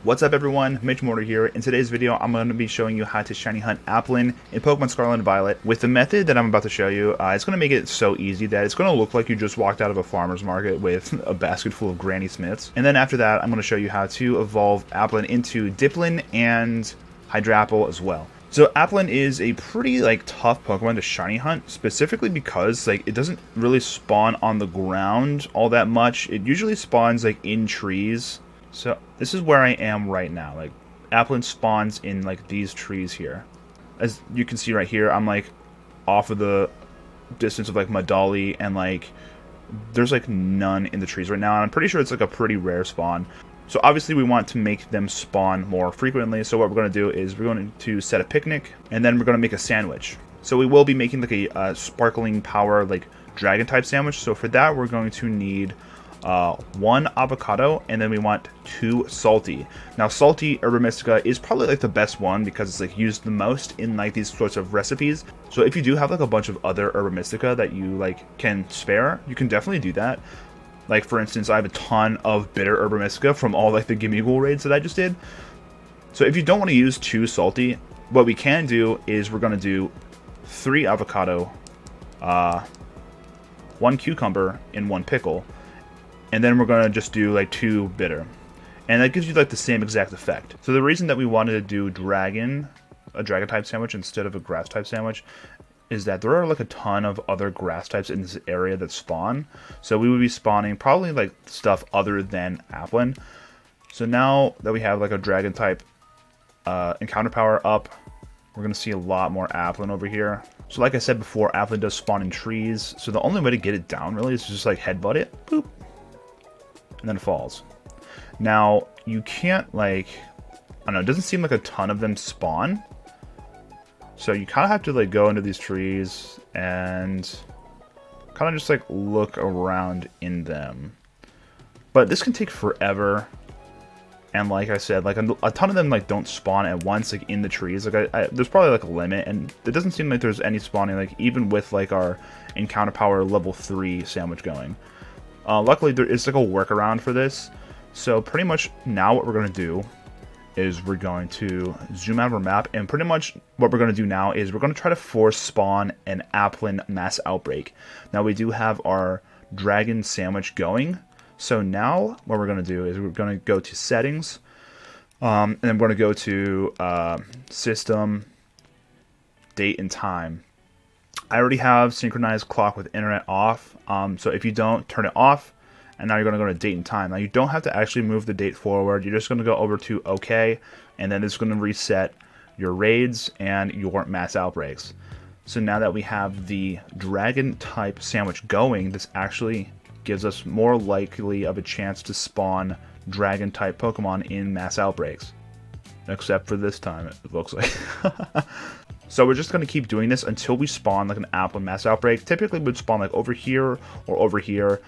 What's up everyone, Mitch Mortar here. In today's video I'm going to be showing you how to shiny hunt Applin in Pokemon Scarlet and Violet. With the method that I'm about to show you, it's going to make it so easy that it's going to look like you just walked out of a farmer's market with a basket full of Granny Smiths. And then after that I'm going to show you how to evolve Applin into Dipplin and Hydrapple as well. So Applin is a pretty tough Pokemon to shiny hunt, specifically because it doesn't really spawn on the ground all that much. It usually spawns in trees. So this is where I am right now. Applin spawns in these trees here. As you can see right here, I'm off of the distance of Madali, and there's none in the trees right now. And I'm pretty sure it's a pretty rare spawn. So obviously we want to make them spawn more frequently. So what we're going to do is we're going to set a picnic, and then we're going to make a sandwich. So we will be making a sparkling power dragon type sandwich. So for that we're going to need 1 avocado, and then we want 2 salty. Now salty Herba Mystica is probably the best one because it's used the most in these sorts of recipes. So if you do have a bunch of other Herba Mystica that you can spare, you can definitely do that. For instance, I have a ton of bitter Herba Mystica from all the Gimmighoul raids that I just did. So if you don't want to use 2 salty, what we can do is we're going to do 3 avocado, 1 cucumber, and 1 pickle. And then we're going to just do 2 bitter. And that gives you the same exact effect. So the reason that we wanted to do a dragon type sandwich instead of a grass type sandwich is that there are a ton of other grass types in this area that spawn. So we would be spawning probably stuff other than Applin. So now that we have a dragon type encounter power up, we're going to see a lot more Applin over here. So like I said before, Applin does spawn in trees. So the only way to get it down really is to just headbutt it. Boop. And then it falls. Now you can't I don't know, it doesn't seem a ton of them spawn, so you kind of have to go into these trees and kind of just look around in them. But this can take forever, and like I said, a ton of them don't spawn at once in the trees. There's probably a limit, and it doesn't seem like there's any spawning even with our encounter power level 3 sandwich going. Luckily, there is a workaround for this. So pretty much now what we're going to do is we're going to zoom out of our map, and pretty much what we're going to do now is we're going to try to force spawn an Applin mass outbreak. Now we do have our dragon sandwich going. So now what we're going to do is we're going to go to settings, and then we're going to go to system, date and time. I already have synchronized clock with internet off, so if you don't, turn it off, and now you're going to go to date and time. Now you don't have to actually move the date forward, you're just going to go over to OK, and then it's going to reset your raids and your mass outbreaks. So now that we have the dragon type sandwich going, this actually gives us more likely of a chance to spawn dragon type Pokemon in mass outbreaks. Except for this time, it looks like. So we're just going to keep doing this until we spawn an Applin mass outbreak. Typically we would spawn over here or over here.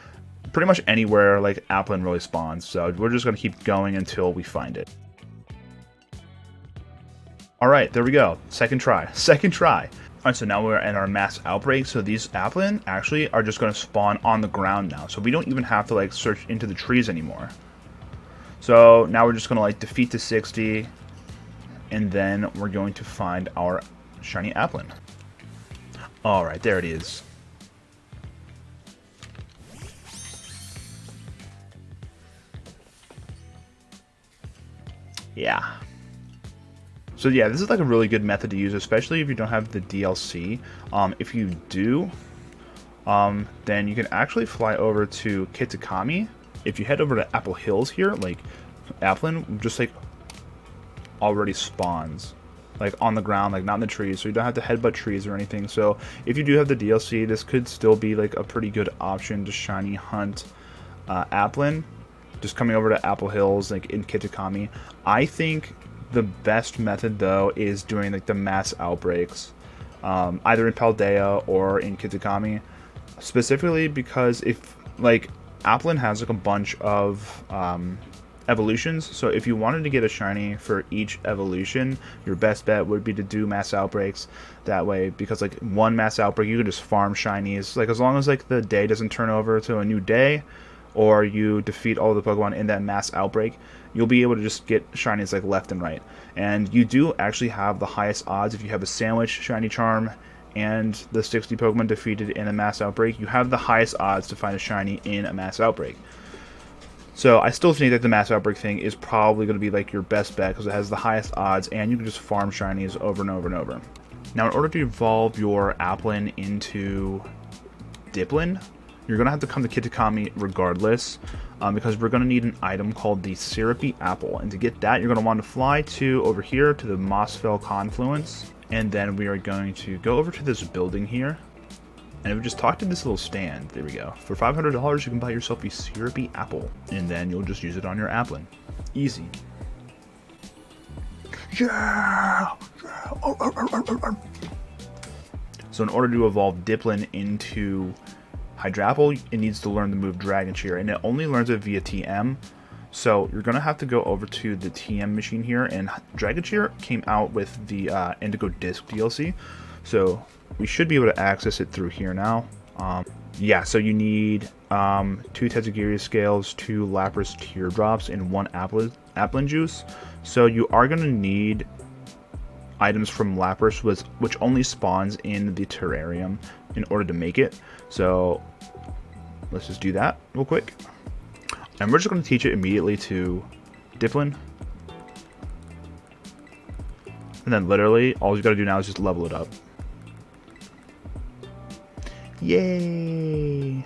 Pretty much anywhere Applin really spawns. So we're just going to keep going until we find it. Alright, there we go. Second try. Second try. Alright, so now we're in our mass outbreak. So these Applin actually are just going to spawn on the ground now. So we don't even have to search into the trees anymore. So now we're just going to defeat the 60. And then we're going to find our shiny Applin. Alright, there it is. Yeah. So yeah, this is a really good method to use, especially if you don't have the DLC. If you do, then you can actually fly over to Kitakami. If you head over to Apple Hills here, Applin just already spawns on the ground, not in the trees, so you don't have to headbutt trees or anything. So if you do have the DLC, this could still be a pretty good option to shiny hunt Applin, just coming over to Apple Hills in Kitakami. I think the best method though is doing the mass outbreaks, either in Paldea or in Kitakami, specifically because if Applin has a bunch of evolutions, so if you wanted to get a shiny for each evolution, your best bet would be to do mass outbreaks that way, because one mass outbreak you can just farm shinies, as long as the day doesn't turn over to a new day, or you defeat all the Pokemon in that mass outbreak, you'll be able to just get shinies like left and right. And you do actually have the highest odds if you have a sandwich shiny charm and the 60 Pokemon defeated in a mass outbreak. You have the highest odds to find a shiny in a mass outbreak. So I still think that the mass outbreak thing is probably going to be like your best bet because it has the highest odds and you can just farm shinies over and over and over. Now in order to evolve your Applin into Dipplin, you're going to have to come to Kitakami regardless, because we're going to need an item called the Syrupy Apple. And to get that, you're going to want to fly to over here to the Mossfell Confluence. And then we are going to go over to this building here. And if we just talk to this little stand, there we go. For $500, you can buy yourself a Syrupy Apple. And then you'll just use it on your Applin. Easy. Yeah! So in order to evolve Dipplin into Hydrapple, it needs to learn the move Dragon Cheer, and it only learns it via TM. So you're going to have to go over to the TM machine here, and Dragon Cheer came out with the Indigo Disc DLC. So we should be able to access it through here now. Yeah, so you need 2 Tetsugiri Scales, 2 Lapras Teardrops, and 1 Applin Juice. So you are going to need items from Lapras, which only spawns in the terrarium in order to make it. So let's just do that real quick. And we're just going to teach it immediately to Dipplin. And then literally, all you got to do now is just level it up. Yay!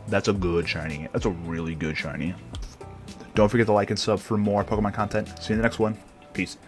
That's a good shiny. That's a really good shiny. Don't forget to like and sub for more Pokemon content. See you in the next one. Peace.